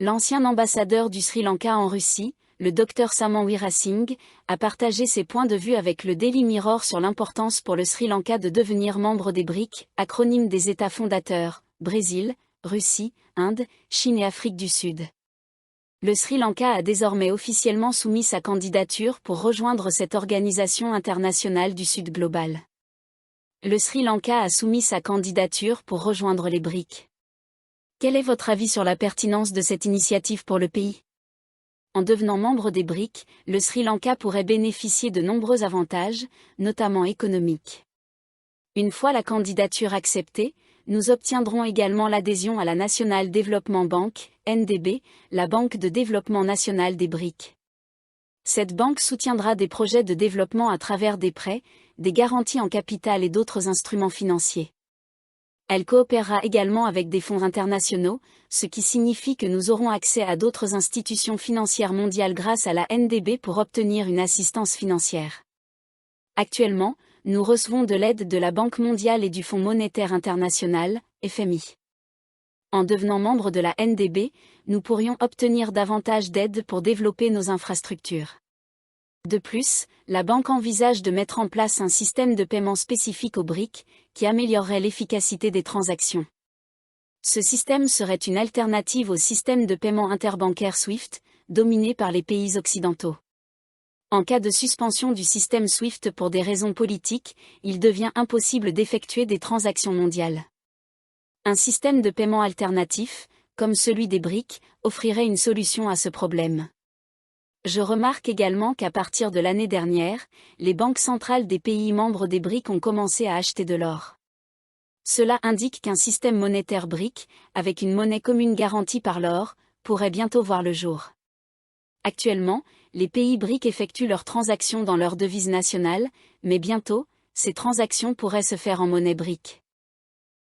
L'ancien ambassadeur du Sri Lanka en Russie, le Dr Saman Weerasinghe, a partagé ses points de vue avec le Daily Mirror sur l'importance pour le Sri Lanka de devenir membre des BRIC, acronyme des États fondateurs, Brésil, Russie, Inde, Chine et Afrique du Sud. Le Sri Lanka a désormais officiellement soumis sa candidature pour rejoindre cette organisation internationale du Sud global. Le Sri Lanka a soumis sa candidature pour rejoindre les BRIC. Quel est votre avis sur la pertinence de cette initiative pour le pays ? En devenant membre des BRIC, le Sri Lanka pourrait bénéficier de nombreux avantages, notamment économiques. Une fois la candidature acceptée, nous obtiendrons également l'adhésion à la National Development Bank, NDB, la Banque de développement nationale des BRIC. Cette banque soutiendra des projets de développement à travers des prêts, des garanties en capital et d'autres instruments financiers. Elle coopérera également avec des fonds internationaux, ce qui signifie que nous aurons accès à d'autres institutions financières mondiales grâce à la NDB pour obtenir une assistance financière. Actuellement, nous recevons de l'aide de la Banque mondiale et du Fonds monétaire international, FMI. En devenant membre de la NDB, nous pourrions obtenir davantage d'aide pour développer nos infrastructures. De plus, la banque envisage de mettre en place un système de paiement spécifique aux BRIC, qui améliorerait l'efficacité des transactions. Ce système serait une alternative au système de paiement interbancaire SWIFT, dominé par les pays occidentaux. En cas de suspension du système SWIFT pour des raisons politiques, il devient impossible d'effectuer des transactions mondiales. Un système de paiement alternatif, comme celui des BRIC, offrirait une solution à ce problème. Je remarque également qu'à partir de l'année dernière, les banques centrales des pays membres des BRIC ont commencé à acheter de l'or. Cela indique qu'un système monétaire BRIC, avec une monnaie commune garantie par l'or, pourrait bientôt voir le jour. Actuellement, les pays BRIC effectuent leurs transactions dans leur devise nationale, mais bientôt, ces transactions pourraient se faire en monnaie BRIC.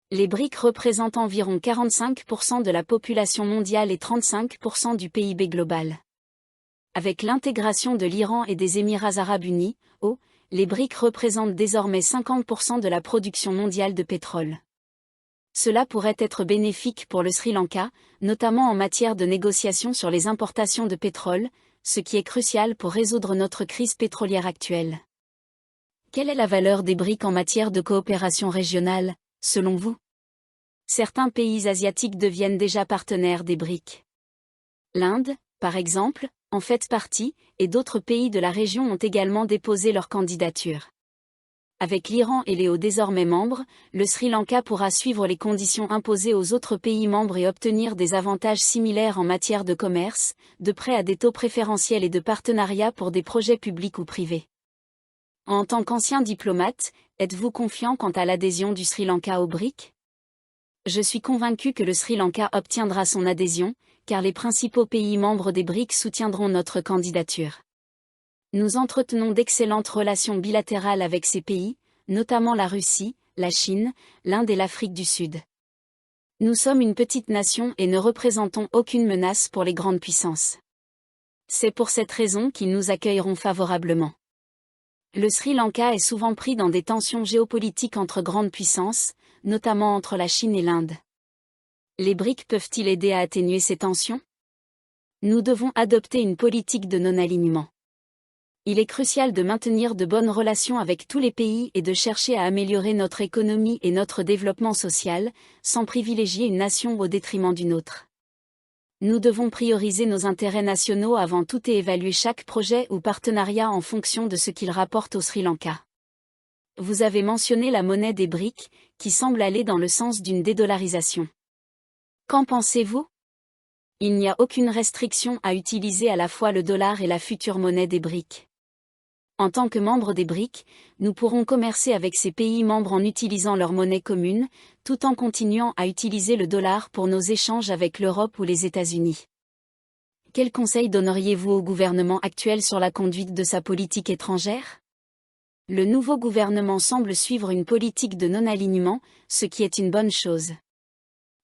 Les BRIC représentent environ 45% de la population mondiale et 35% du PIB global. Avec l'intégration de l'Iran et des Émirats arabes unis, les BRIC représentent désormais 50% de la production mondiale de pétrole. Cela pourrait être bénéfique pour le Sri Lanka, notamment en matière de négociations sur les importations de pétrole, ce qui est crucial pour résoudre notre crise pétrolière actuelle. Quelle est la valeur des BRIC en matière de coopération régionale, selon vous ? Certains pays asiatiques deviennent déjà partenaires des BRIC. L'Inde, par exemple, en fait partie, et d'autres pays de la région ont également déposé leur candidature. Avec l'Iran et Léo désormais membres, le Sri Lanka pourra suivre les conditions imposées aux autres pays membres et obtenir des avantages similaires en matière de commerce, de prêts à des taux préférentiels et de partenariats pour des projets publics ou privés. En tant qu'ancien diplomate, êtes-vous confiant quant à l'adhésion du Sri Lanka aux BRIC ? Je suis convaincu que le Sri Lanka obtiendra son adhésion, car les principaux pays membres des BRIC soutiendront notre candidature. Nous entretenons d'excellentes relations bilatérales avec ces pays, notamment la Russie, la Chine, l'Inde et l'Afrique du Sud. Nous sommes une petite nation et ne représentons aucune menace pour les grandes puissances. C'est pour cette raison qu'ils nous accueilleront favorablement. Le Sri Lanka est souvent pris dans des tensions géopolitiques entre grandes puissances, notamment entre la Chine et l'Inde. Les BRIC peuvent-ils aider à atténuer ces tensions ? Nous devons adopter une politique de non-alignement. Il est crucial de maintenir de bonnes relations avec tous les pays et de chercher à améliorer notre économie et notre développement social, sans privilégier une nation au détriment d'une autre. Nous devons prioriser nos intérêts nationaux avant tout et évaluer chaque projet ou partenariat en fonction de ce qu'il rapporte au Sri Lanka. Vous avez mentionné la monnaie des BRIC, qui semble aller dans le sens d'une dédollarisation. Qu'en pensez-vous ? Il n'y a aucune restriction à utiliser à la fois le dollar et la future monnaie des BRIC. En tant que membre des BRIC, nous pourrons commercer avec ces pays membres en utilisant leur monnaie commune, tout en continuant à utiliser le dollar pour nos échanges avec l'Europe ou les États-Unis. Quels conseils donneriez-vous au gouvernement actuel sur la conduite de sa politique étrangère ? Le nouveau gouvernement semble suivre une politique de non-alignement, ce qui est une bonne chose.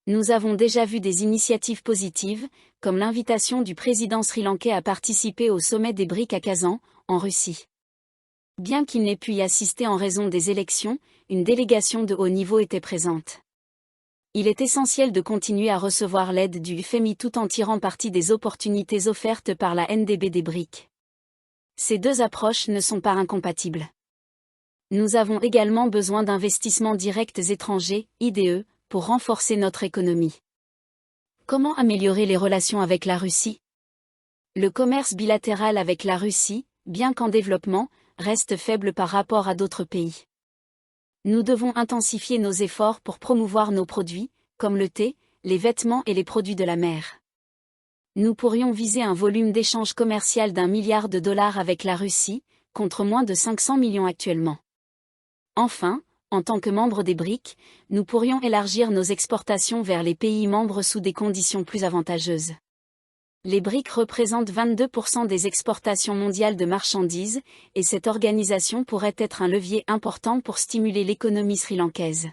Nous avons déjà vu des initiatives positives, comme l'invitation du président sri-lankais à participer au sommet des BRIC à Kazan, en Russie. Bien qu'il n'ait pu y assister en raison des élections, une délégation de haut niveau était présente. Il est essentiel de continuer à recevoir l'aide du FMI tout en tirant parti des opportunités offertes par la NDB des BRIC. Ces deux approches ne sont pas incompatibles. Nous avons également besoin d'investissements directs étrangers, IDE, pour renforcer notre économie. Comment améliorer les relations avec la Russie? Le commerce bilatéral avec la Russie, bien qu'en développement, reste faible par rapport à d'autres pays. Nous devons intensifier nos efforts pour promouvoir nos produits, comme le thé, les vêtements et les produits de la mer. Nous pourrions viser un volume d'échange commercial d'1 milliard de dollars avec la Russie, contre moins de 500 millions actuellement. Enfin, en tant que membres des BRIC, nous pourrions élargir nos exportations vers les pays membres sous des conditions plus avantageuses. Les BRIC représentent 22% des exportations mondiales de marchandises, et cette organisation pourrait être un levier important pour stimuler l'économie sri-lankaise.